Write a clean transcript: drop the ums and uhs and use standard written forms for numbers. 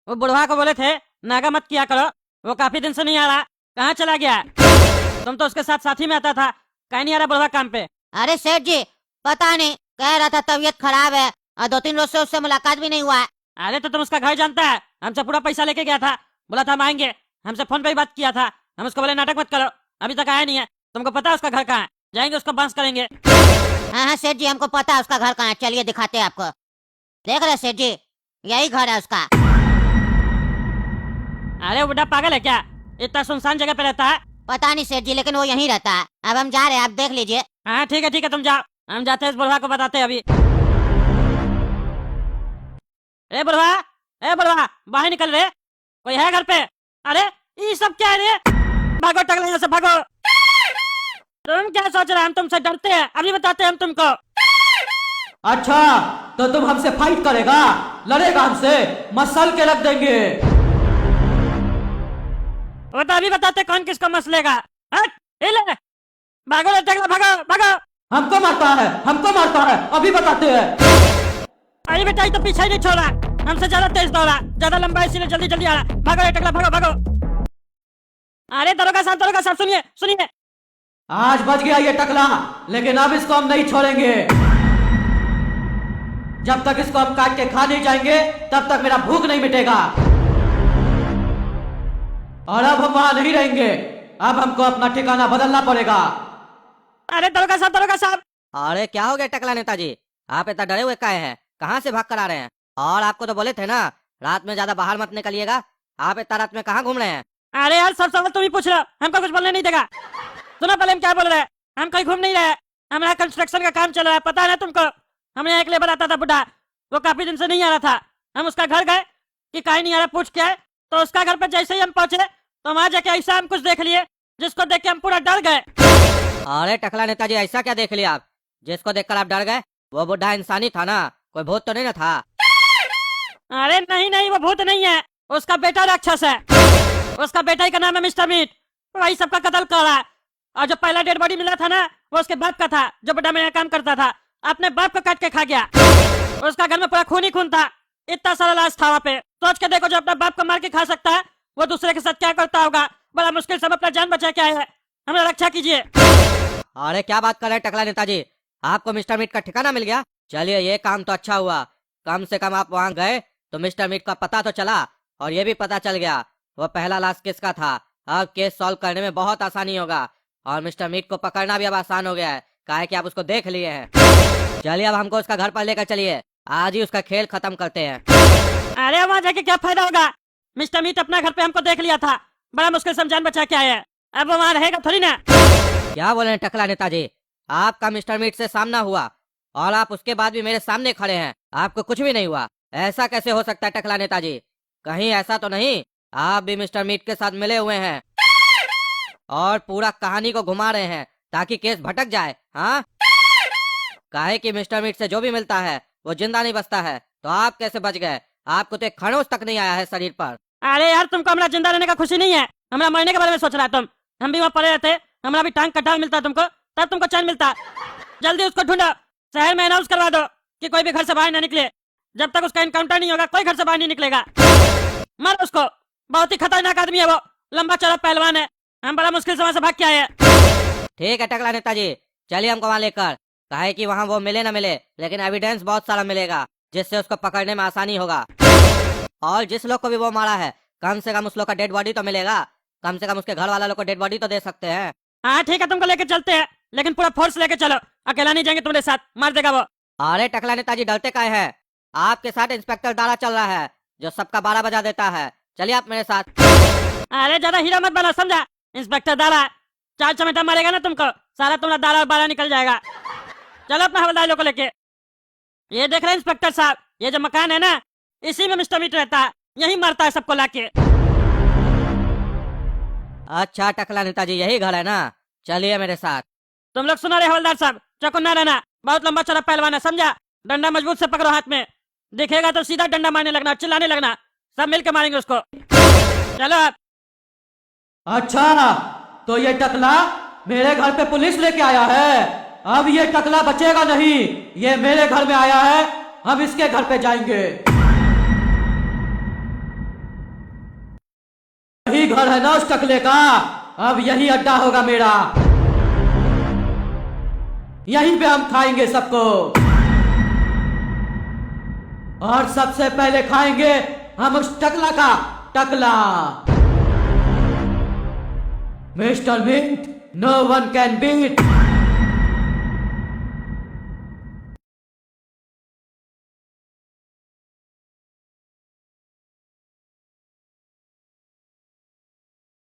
वो बुढ़वा को बोले थे नागा मत किया करो, वो काफी दिन से नहीं आ रहा, कहाँ चला गया? तुम तो उसके साथ साथी में आता था, कहीं नहीं आ रहा बुढ़वा काम पे। अरे सेठ जी पता नहीं, कह रहा था तबीयत खराब है और 2-3 रोज से उससे मुलाकात भी नहीं हुआ है। अरे तो तुम उसका घर जानता है, हमसे पूरा पैसा लेके गया था, बोला था हम आएंगे, हमसे फोन पे ही बात किया था। हम उसको बोले नाटक मत करो, अभी तक आया नहीं है। तुमको पता है उसका घर कहाँ है? जाएंगे उसको बांस करेंगे। हाँ हाँ सेठ जी हमको पता है उसका घर कहाँ है, चलिए दिखाते हैं आपको। देख रहे सेठ जी, यही घर है उसका। अरे बुढ़ा पागल है क्या, इतना सुनसान जगह पे रहता है? पता नहीं सेठ जी, लेकिन वो यहीं रहता है। अब हम जा रहे हैं, आप देख लीजिए। हाँ ठीक है तुम जाओ, हम जाते हैं इस बुढ़वा को बताते हैं अभी। ए बुढ़वा बाहर निकल रे, कोई है घर पे? अरे ये सब क्या है रे? भागो टकले यहाँ से भागो। तुम क्या सोच रहे हैं हम तुमसे डरते हैं? अभी बताते हैं हम तुमको। अच्छा तो तुम हमसे फाइट करेगा, लड़ेगा हमसे, मसल के रख देंगे। वो तो अभी बताते कौन किसको मसलेगा। हट, ले भागो रे टकला, भागो। हमको मारता है, अभी बताते हैं। अरे बेटा ये तो पीछे ही नहीं छोड़ा, हमसे ज्यादा तेज दौड़ा, ज्यादा लंबा, इसीलिए जल्दी आ रहा। भागो रे टकला, भागो। अरे दरोगा साहब सुनिए। आज बच गया ये टकला, लेकिन अब इसको हम नहीं छोड़ेंगे। जब तक इसको हम काट के खा नहीं जाएंगे तब तक मेरा भूख नहीं मिटेगा। और अब हम वहां नहीं रहेंगे, अब हमको अपना ठिकाना बदलना पड़ेगा। अरे दरोगा साहब। अरे क्या हो गया टकला नेताजी, आप इतना डरे हुए काहे हैं? कहाँ से भाग कर आ रहे हैं? और आपको तो बोले थे ना रात में ज्यादा बाहर मत निकलिएगा, आप इतना रात में कहाँ घूम रहे हैं? अरे यार सब सवाल तुम ही पूछ रहे हो, हमको कुछ बोलने नहीं देगा। सुनो पहले हम क्या बोल रहे हैं, हम कहीं घूम नहीं रहे, हमारा कंस्ट्रक्शन का काम चल रहा है, पता है ना तुमको? हमने एक लेबर आता था बुढ़ा, वो काफी दिन से नहीं आ रहा था। हम उसका घर गए कि कहीं नहीं आ रहा पूछ के आए, तो उसका घर पर जैसे ही हम पहुंचे तो वहां जाके ऐसा हम कुछ देख लिए जिसको देख के हम पूरा डर गए। अरे टकला नेताजी ऐसा क्या देख लिया आप, जिसको देखकर आप डर गए? वो बुढ़ा इंसानी था ना, कोई भूत तो नहीं ना था? अरे नहीं वो भूत नहीं है, उसका बेटा राक्षस है। उसका बेटा ही का नाम है मिस्टर मीट, वही सबका कत्ल कर रहा है। और जो पहला डेड बॉडी मिला था ना वो उसके बाप का था, जो बुढ़ा में यहाँ काम करता था, अपने बाप को काट के खा गया। उसका घर में पूरा खून ही खून था, इतना सारा लाश था वहाँ पे। सोच के देखो, जो अपने बाप को मार के खा सकता है वो दूसरे के साथ क्या करता होगा। बड़ा मुश्किल से अपना जान बचा के आए हैं, हमें रक्षा कीजिए। अरे क्या बात कर रहे हैं टकला नेताजी, आपको मिस्टर मीट का ठिकाना मिल गया? चलिए ये काम तो अच्छा हुआ, कम से कम आप वहाँ गए तो मिस्टर मीट का पता तो चला, और ये भी पता चल गया वो पहला लाश किसका था। अब केस सॉल्व करने में बहुत आसानी होगा, और मिस्टर मीट को पकड़ना भी अब आसान हो गया है, काहे कि आप उसको देख लिए हैं। चलिए अब हमको उसका घर पर लेकर चलिए, आज ही उसका खेल खत्म करते हैं। अरे वहाँ जाके क्या फायदा होगा, मिस्टर मीट अपना घर पे हमको देख लिया था, बड़ा मुश्किल से जान बचा के आए हैं, अब वो वहाँ रहेगा थोड़ी ना। क्या बोले टकला नेताजी, आपका मिस्टर मीट से सामना हुआ और आप उसके बाद भी मेरे सामने खड़े हैं, आपको कुछ भी नहीं हुआ? ऐसा कैसे हो सकता है टकला नेताजी? कहीं ऐसा तो नहीं आप भी मिस्टर मीट के साथ मिले हुए हैं और पूरा कहानी को घुमा रहे हैं ताकि केस भटक जाए? हाँ, काहे कि मिस्टर मीट से जो भी मिलता है वो जिंदा नहीं बचता है, तो आप कैसे बच गए? आपको तो एक खरोंच तक नहीं आया है शरीर पर। अरे यार तुमको हमारा जिंदा रहने का खुशी नहीं है, हमारा मरने के बारे में सोच रहा है तुम। हम भी वहाँ पड़े रहते, हमारा भी टांग कटार मिलता तुमको, तब तुमको चैन मिलता। जल्दी उसको ढूंढो, शहर में अनाउंस करवा दो कि कोई भी घर से बाहर ना निकले, जब तक उसका इनकाउंटर नहीं होगा कोई घर से बाहर नहीं निकलेगा। मारो उसको, बहुत ही खतरनाक आदमी है वो, लंबा चौड़ा पहलवान है, हम बड़ा मुश्किल से वहाँ से भाग के आए हैं। ठीक है टकला नेताजी, चलिए हमको वहाँ लेकर, काहे कि वहाँ वो मिले ना मिले लेकिन एविडेंस बहुत सारा मिलेगा जिससे उसको पकड़ने में आसानी होगा। और जिस लोग को भी वो मारा है कम से कम उस लोग का डेड बॉडी तो मिलेगा, कम से कम उसके घर वाला लोग को डेड बॉडी तो दे सकते हैं। हाँ ठीक है तुमको लेके चलते हैं, लेकिन पूरा फोर्स लेके चलो, अकेला नहीं जाएंगे तुम्हारे साथ, मार देगा वो। अरे टकला नेताजी डरते काहे हैं, आपके साथ इंस्पेक्टर दारा चल रहा है जो सबका 12 बजा देता है, चलिए आप मेरे साथ। अरे ज्यादा हीरा मत बना, समझा? इंस्पेक्टर दारा 4 चमेटा मारेगा ना तुमको, सारा तुम्हारा दारा और 12 निकल जाएगा। चलो अपना हवलदार लोग को लेके। ये देख रहे इंस्पेक्टर साहब, ये जो मकान है ना इसी में मिस्टर मीट रहता है, यही मारता है सबको लाके। अच्छा टकला नेताजी यही घर है ना, चलिए मेरे साथ। तुम लोग सुना रहे हवलदार साहब, चौकन्ना रहना, बहुत लंबा चौड़ा पहलवान है, समझा? डंडा मजबूत से पकड़ो हाथ में, दिखेगा तो सीधा डंडा मारने लगना, चिल्लाने लगना, सब मिलके मारेंगे उसको। चलो आप। अच्छा तो ये टकला मेरे घर पे पुलिस लेके आया है, अब ये टकला बचेगा नहीं, ये मेरे घर में आया है, हम इसके घर पे जाएंगे। यही घर है ना उस टकले का, अब यही अड्डा होगा मेरा, यहीं पे हम खाएंगे सबको। और सबसे पहले खाएंगे हम उस टकला का टकला। Mister meet, no one can beat.